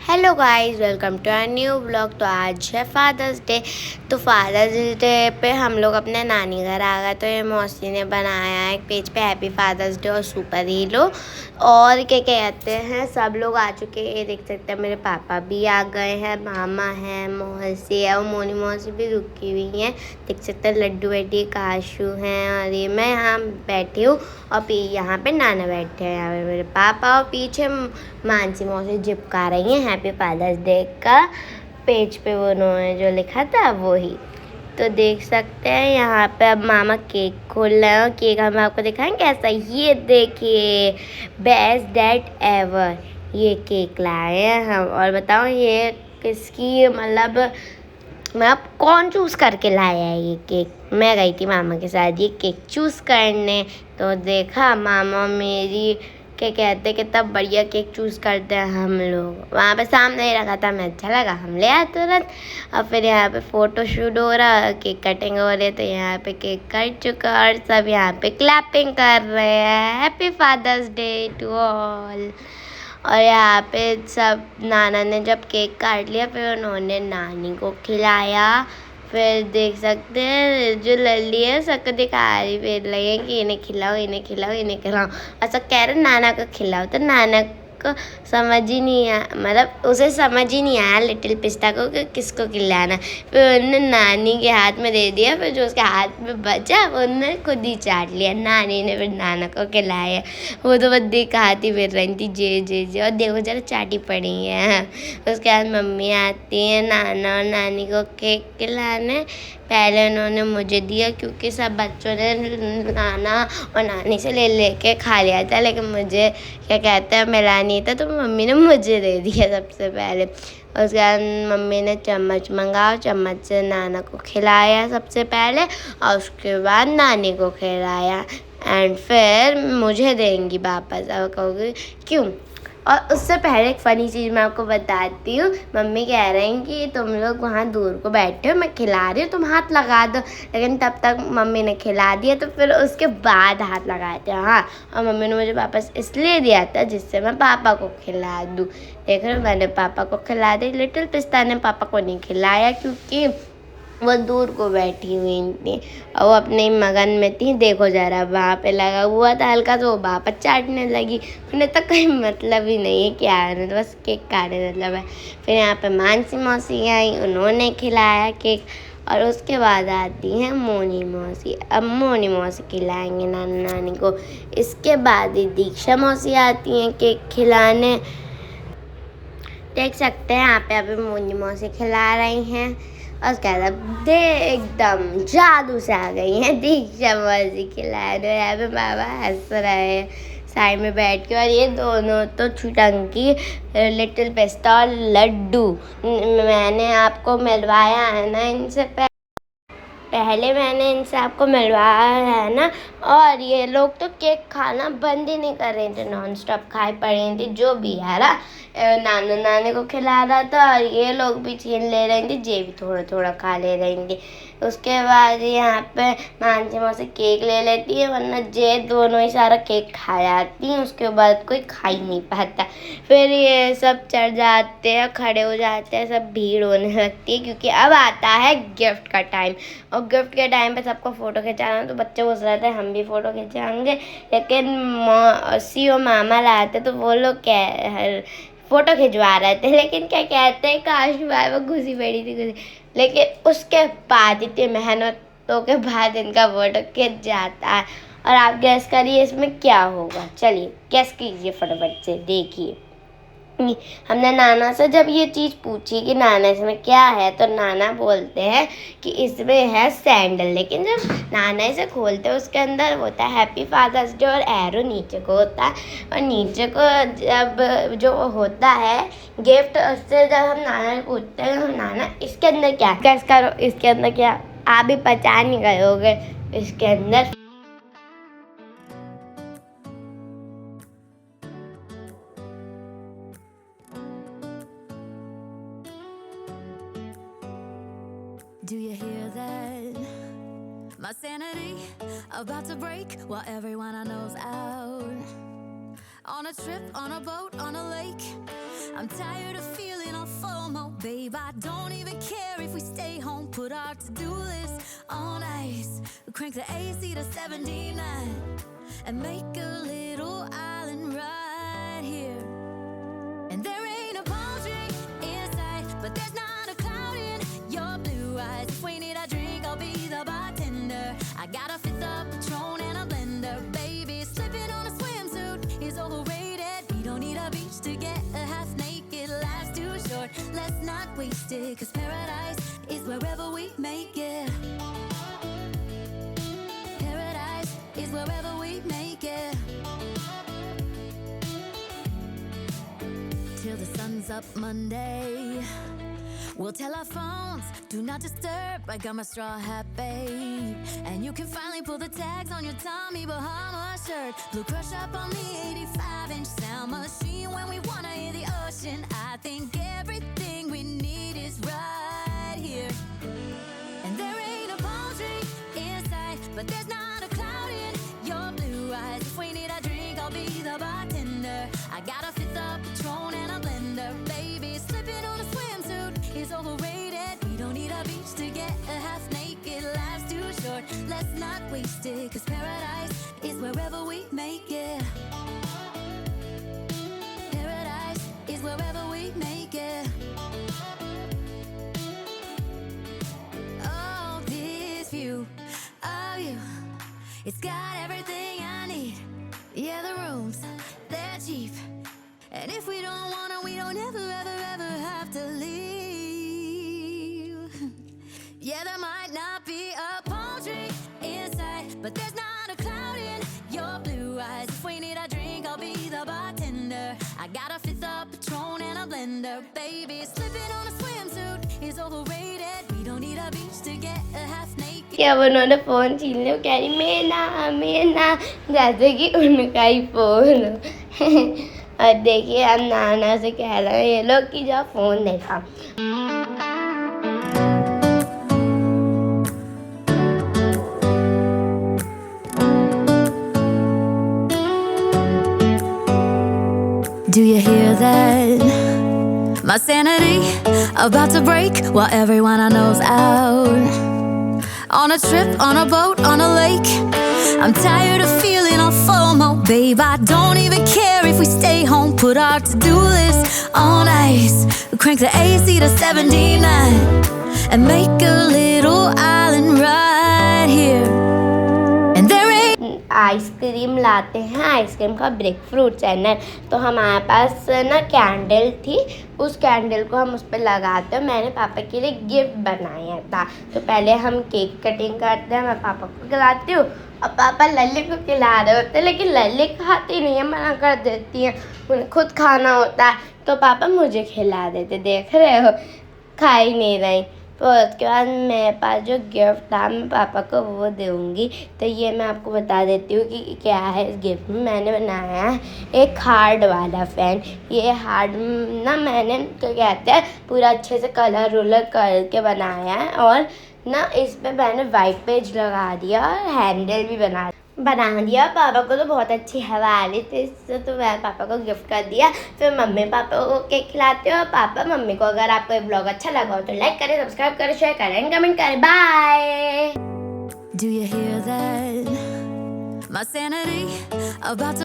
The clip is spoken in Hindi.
Hello guys, welcome to our new blog. तो आज है फादर्स डे। तो फादर्स डे पे हम लोग अपने नानी घर आ गए। तो ये मौसी ने बनाया है एक पेज पे हैप्पी फादर्स डे और सुपर हीरो और क्या कहते हैं, सब लोग आ चुके हैं। ये देख सकते हैं मेरे पापा भी आ गए हैं, मामा है, मौसी है और मोनी मौसी भी रुकी हुई हैं। देख सकते हैं लड्डू बेटी काशू हैं और ये मैं यहाँ बैठी हूँ और यहाँ पे नाना बैठे हैं। यहाँ पे मेरे पापा और पीछे मानसी मौसी चिपका रही हैं हैप्पी फादर्स डे का पेज पे वो उन्होंने जो लिखा था वही। तो देख सकते हैं यहाँ पे अब मामा केक खोल रहे हैं और केक हम आपको दिखाएंगे कैसा। ये देखिए, बेस्ट डैड एवर ये केक लाए हैं हम। और बताओ ये किसकी, मतलब आप कौन चूज़ करके लाया है ये केक। मैं गई थी मामा के साथ ये केक चूज़ करने, तो देखा मामा मेरी क्या कहते हैं कितना बढ़िया केक चूज़ करते हैं। हम लोग वहाँ पे सामने ही रखा था, मैं अच्छा लगा हम ले आए तुरंत। और फिर यहाँ पे फ़ोटो शूट हो रहा, केक कटिंग हो रही है। तो यहाँ पे केक कट चुका और सब यहाँ पे क्लैपिंग कर रहे हैं, happy father's day to all. और यहाँ पे सब नाना ने जब केक काट लिया फिर उन्होंने नानी को खिलाया। फिर देख सकते हैं जो लल्ली है सबको दिखा रही फिर लगे कि इन्हें खिलाओ इन्हें खिलाओ इन्हें खिलाओ, ऐसा कह रहे नाना को खिलाओ। तो नाना को समझ ही नहीं आया, मतलब उसे समझ ही नहीं आया लिटिल पिस्ता को कि किसको खिलाना। फिर उन्होंने नानी के हाथ में दे दिया, फिर जो उसके हाथ में बचा उन्होंने खुद ही चाट लिया। नानी ने फिर नाना को खिलाया। वो तो बस दिखाती फिर रही थी जे जे जे, और देखो जरा चाटी पड़ी है। उसके बाद मम्मी आती है नाना और नानी को केक खिलाने। पहले उन्होंने मुझे दिया क्योंकि सब बच्चों ने नाना और नानी से ले लेके खा लिया था, लेकिन मुझे क्या कहते हैं मिला नहीं था, तो मम्मी ने मुझे दे दिया सबसे पहले। उसके बाद मम्मी ने चम्मच मंगाओ, चम्मच से नाना को खिलाया सबसे पहले और उसके बाद नानी को खिलाया एंड फिर मुझे देंगी वापस। अब कहोगे क्यों। और उससे पहले एक फ़नी चीज़ मैं आपको बताती हूँ। मम्मी कह रही हैं कि तुम लोग वहाँ दूर को बैठे हो, मैं खिला रही हूँ, तुम हाथ लगा दो। लेकिन तब तक मम्मी ने खिला दिया, तो फिर उसके बाद हाथ लगाए थे। हाँ, और मम्मी ने मुझे वापस इसलिए दिया था जिससे मैं पापा को खिला दूँ। देख रहे हो, मैंने पापा को खिला दी। लिटिल पिस्ता ने पापा को नहीं खिलाया क्योंकि वो दूर को बैठी हुई थी और वो अपने मगन में थी। देखो जरा वहाँ पे लगा हुआ था हल्का, तो वो वापस चाटने लगी। उन्हें तो कोई मतलब ही नहीं है क्या है, तो बस केक काटने मतलब है। फिर यहाँ पे मानसी मौसी आई, उन्होंने खिलाया केक और उसके बाद आती हैं मोनी मौसी। अब मोनी मौसी खिलाएंगे नाना नानी को। इसके बाद ही दीक्षा मौसी आती हैं केक खिलाने। देख सकते हैं यहाँ पे अभी मोनी मौसी खिला रही हैं और उसके बाद दे एकदम जादू से आ गई हैं दीक्षा मौसी खिलाने। यहाँ पे बाबा हंस रहे हैं साइड में बैठ के। और ये दोनों तो छुटंकी लिटिल पिस्ता और लड्डू मैंने आपको मिलवाया है ना इनसे पहले मैंने इनसे आपको मिलवाया है ना। और ये लोग तो केक खाना बंद ही नहीं कर रहे थे, नॉन स्टॉप खाए पड़े थे। जो भी यारा नाना नानी को खिला रहा था और ये लोग भी छीन ले रही थी, जे भी थोड़ा थोड़ा खा ले रही थी। उसके बाद यहाँ पे मानसी मौसी केक ले लेती है, वरना जे दोनों ही सारा केक खा जाती हैं। उसके बाद कोई खा ही नहीं पाता। फिर ये सब चढ़ जाते हैं, खड़े हो जाते हैं, सब भीड़ होने लगती है क्योंकि अब आता है गिफ्ट का टाइम। और गिफ्ट के टाइम पे सबको फ़ोटो खिंचाना, तो बच्चे पूछ रहे थे हम भी फ़ोटो खिंचाएंगे, लेकिन मौसी और मामा लाए थे तो वो लोग क्या फ़ोटो खिंचवा रहे थे। लेकिन क्या कहते हैं काश भाई वो घुसी पड़ी थी घुसी, लेकिन उसके बाद इतनी मेहनतों के बाद इनका फ़ोटो खिंच जाता है। और आप गैस करिए इसमें क्या होगा, चलिए गैस कीजिए फटाफट से। देखिए हमने नाना से जब ये चीज़ पूछी कि नाना इसमें क्या है, तो नाना बोलते हैं कि इसमें है सैंडल। लेकिन जब नाना इसे खोलते हैं उसके अंदर होता है हैप्पी फादर्स डे और एरो नीचे को होता है। और नीचे को जब जो होता है गिफ्ट, उससे जब हम नाना से पूछते हैं नाना इसके अंदर क्या है, करो इसके अंदर क्या, आप भी पहचान नहीं गए होगे इसके अंदर। Do you hear that? My sanity about to break while everyone I know's out. On a trip, on a boat, on a lake. I'm tired of feeling feeling all FOMO, babe. I don't even care if we stay home. Put our to-do list on ice. Crank the AC to 79 and make a little island right here. And there ain't a palm tree in sight, but there's not a cloud in your blue eyes. If we need a drink, I'll be the bartender. I got a fifth of Patron and a blender, baby. Slipping on a swimsuit is overrated. We don't need a beach to get a half naked. Life's too short, let's not waste it, 'cause paradise is wherever we make it. Paradise is wherever we make it. Till the sun's up Monday, we'll tell our phones, do not disturb. I got my straw hat, babe. And you can finally pull the tags on your Tommy Bahama shirt. Blue crush up on the 85-inch sound machine. When we wanna hear the ocean, I think everything we need is right here. And there ain't a palm tree in sight, but there's not a cloud in your blue eyes. If we need a drink, I'll be the bartender. I got a fifth of Patron and a blender, baby. Slipping on a swimsuit is overrated. We don't need a beach to get a half naked. Life's too short, let's not waste it, 'cause paradise is wherever we make it. Paradise is wherever we make it. Oh, this view of you, it's got everything I need. Yeah, the rooms, they're cheap. And if we don't wanna, we don't ever, ever, ever have to leave. Yeah, there might not be a palm tree inside, but there's not a cloud in your blue eyes. If we need a drink, I'll be the bartender. I got a fifth of Patron and a blender, baby. Slipping on a swimsuit is overrated. We don't need a beach to get a half naked. क्या उन्होंने फ़ोन छीन लिया, कह रही मेरा जैसे कि उनका ही फ़ोन। और देखिए हम नाना से कह रहे हैं ये लोग कि जा फ़ोन देखा। Do you hear that? My sanity about to break while everyone I know's out. On a trip, on a boat, on a lake. I'm tired of feeling all FOMO, babe. I don't even care if we stay home. Put our to-do list on ice. Crank the AC to 79 and make a little island right here. And there ain't ice cream लाते हैं, आइसक्रीम का ब्रेक फ्रूट चैनल। तो हमारे पास ना कैंडल थी, उस कैंडल को हम उस पर लगाते हैं। मैंने पापा के लिए गिफ्ट बनाया था। तो पहले हम केक कटिंग करते हैं, मैं पापा को खिलाती हूँ और पापा लल्ली को खिला रहे होते हैं, लेकिन लल्ली खाती नहीं है, मना कर देती है, उन्हें खुद खाना होता है। तो पापा मुझे खिला देते, देख रहे हो, खा ही नहीं रही। तो उसके बाद मेरे पास जो गिफ्ट था मैं पापा को वो दूँगी। तो ये मैं आपको बता देती हूँ कि क्या है इस गिफ्ट में। मैंने बनाया है एक हार्ड वाला फ़ैन। ये हार्ड ना मैंने क्या कहते हैं पूरा अच्छे से कलर उलर करके बनाया है, और ना इस पे मैंने वाइट पेज लगा दिया और हैंडल भी बना दिया। पापा को तो बहुत अच्छी हवा आ रही थी, इससे तो मैं पापा को गिफ्ट कर दिया। फिर मम्मी पापा को केक खिलाते हो, पापा मम्मी को। अगर आपको ये ब्लॉग अच्छा लगा हो तो लाइक करें, सब्सक्राइब करें, शेयर करें, कमेंट करें। Bye. Do you hear that? My sanity about to